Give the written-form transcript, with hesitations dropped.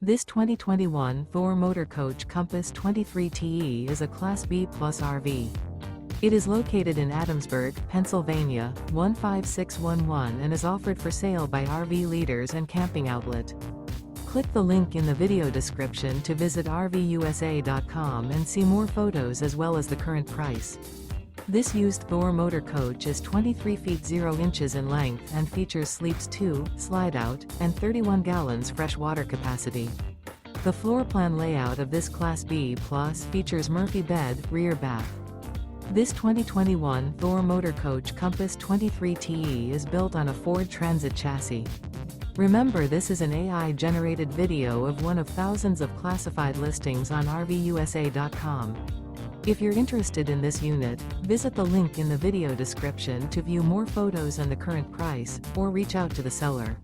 This 2021 Thor Motor Coach Compass 23TE is a Class B Plus RV. It is located in Adamsburg, Pennsylvania, 15611 and is offered for sale by RV Leaders and Camping Outlet. Click the link in the video description to visit RVUSA.com and see more photos as well as the current price. This used Thor Motor Coach is 23 feet 0 inches in length and features sleeps 2, Slideout, and 31 gallons fresh water capacity. The floor plan layout of this Class B Plus features Murphy bed, rear bath. This 2021 Thor Motor Coach Compass 23TE is built on a Ford Transit chassis. Remember, this is an AI-generated video of one of thousands of classified listings on RVUSA.com. If you're interested in this unit, visit the link in the video description to view more photos and the current price, or reach out to the seller.